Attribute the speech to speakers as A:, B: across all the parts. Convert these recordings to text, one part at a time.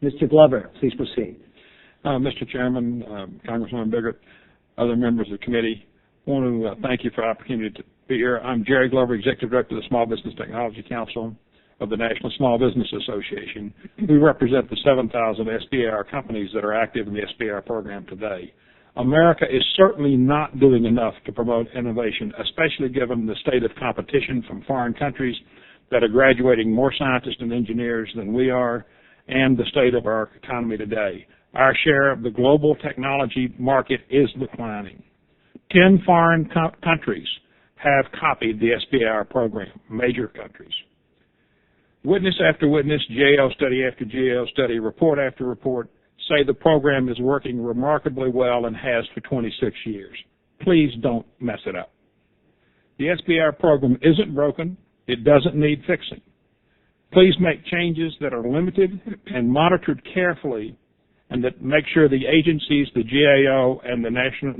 A: Mr. Glover, please proceed.
B: Mr. Chairman, Congressman Biggert, other members of the committee, I want to thank you for the opportunity to be here. I'm Jere Glover, Executive Director of the Small Business Technology Council of the National Small Business Association. We represent the 7,000 SBIR companies that are active in the SBIR program today. America is certainly not doing enough to promote innovation, especially given the state of competition from foreign countries that are graduating more scientists and engineers than we are, and the state of our economy today. Our share of the global technology market is declining. 10 foreign countries have copied the SBIR program, major countries. Witness after witness, GAO study after GAO study, report after report say the program is working remarkably well and has for 26 years. Please don't mess it up. The SBIR program isn't broken. It doesn't need fixing. Please make changes that are limited and monitored carefully, and that make sure the agencies, the GAO and the National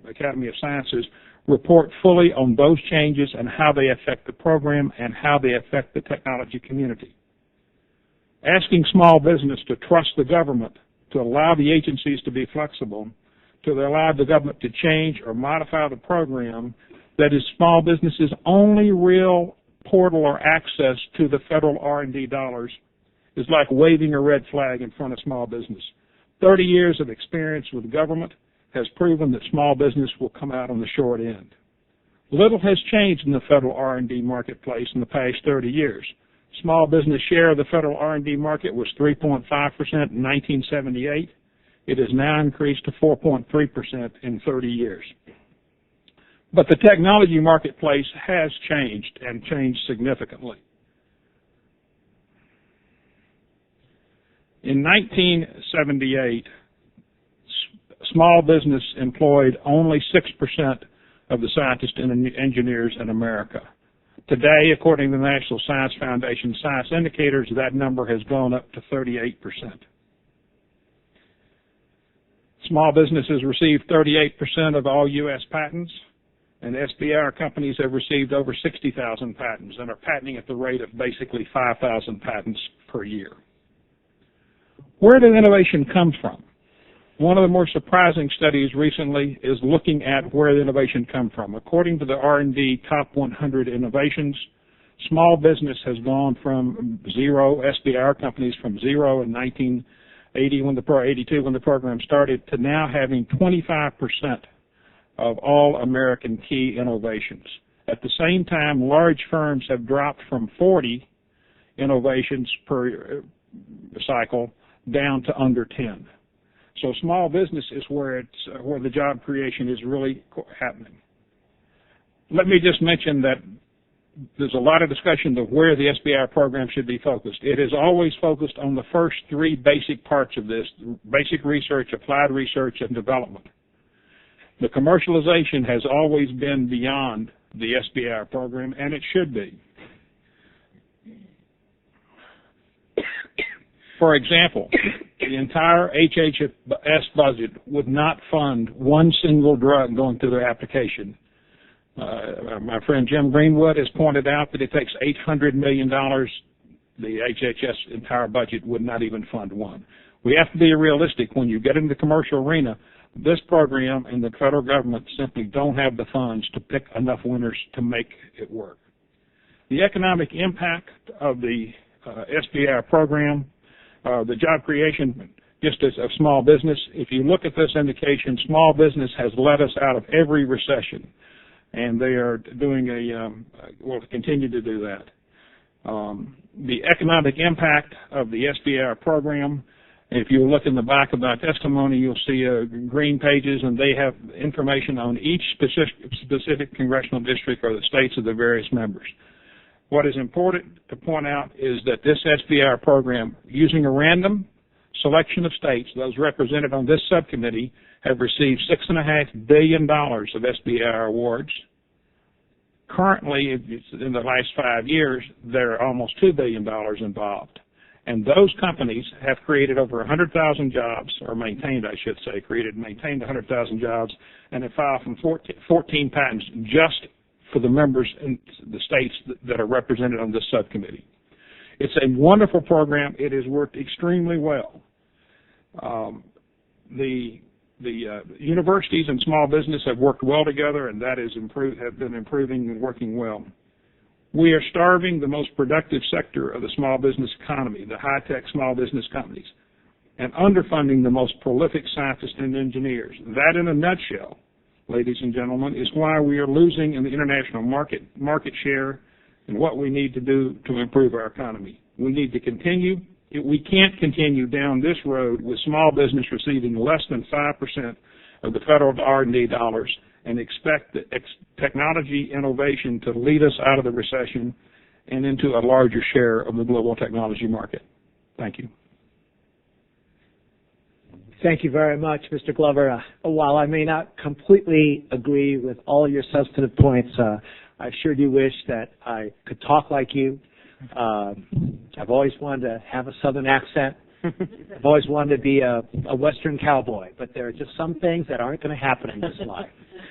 B: Academy of Sciences report fully on those changes and how they affect the program and how they affect the technology community. Asking small business to trust the government, to allow the agencies to be flexible, to allow the government to change or modify the program that is small businesses' only real portal or access to the federal R&D dollars is like waving a red flag in front of small business. 30 years of experience with government has proven that small business will come out on the short end. Little has changed in the federal R&D marketplace in the past 30 years. Small business share of the federal R&D market was 3.5% in 1978. It has now increased to 4.3% in 30 years. But the technology marketplace has changed, and changed significantly. In 1978, small business employed only 6% of the scientists and engineers in America. Today, according to the National Science Foundation Science Indicators, that number has gone up to 38%. Small businesses receive 38% of all U.S. patents, and SBIR companies have received over 60,000 patents and are patenting at the rate of basically 5,000 patents per year. Where did innovation come from? One of the more surprising studies recently is looking at where the innovation come from. According to the R&D Top 100 Innovations, small business has gone from zero, SBIR companies from zero in 1982 when the program started, to now having 25% of all American key innovations. At the same time, large firms have dropped from 40 innovations per cycle down to under 10. So small business is where the job creation is really happening. Let me just mention that there's a lot of discussion of where the SBIR program should be focused. It is always focused on the first three basic parts of this: basic research, applied research, and development. The commercialization has always been beyond the SBIR program, and it should be. For example, the entire HHS budget would not fund one single drug going through their application. My friend Jim Greenwood has pointed out that it takes $800 million. The HHS entire budget would not even fund one. We have to be realistic. When you get into the commercial arena, this program and the federal government simply don't have the funds to pick enough winners to make it work. The economic impact of the SBIR program, the job creation just as of small business, if you look at this indication, small business has led us out of every recession, and they are doing will continue to do that. The economic impact of the SBIR program, if you look in the back of my testimony, you'll see green pages, and they have information on each specific congressional district or the states of the various members. What is important to point out is that this SBIR program, using a random selection of states, those represented on this subcommittee, have received $6.5 billion of SBIR awards. Currently, in the last 5 years, there are almost $2 billion involved. And those companies have created over 100,000 jobs, or maintained, I should say, created and maintained 100,000 jobs, and have filed from 14 patents just for the members in the states that are represented on this subcommittee. It's a wonderful program. It has worked extremely well. The universities and small business have worked well together, and that have been improving and working well. We are starving the most productive sector of the small business economy, the high-tech small business companies, and underfunding the most prolific scientists and engineers. That, in a nutshell, ladies and gentlemen, is why we are losing in the international market share and what we need to do to improve our economy. We need to continue. We can't continue down this road with small business receiving less than 5% of the federal R&D dollars and expect the technology innovation to lead us out of the recession and into a larger share of the global technology market. Thank you.
A: Thank you very much, Mr. Glover. While I may not completely agree with all your substantive points, I sure do wish that I could talk like you. I've always wanted to have a Southern accent. I've always wanted to be a Western cowboy, but there are just some things that aren't going to happen in this life.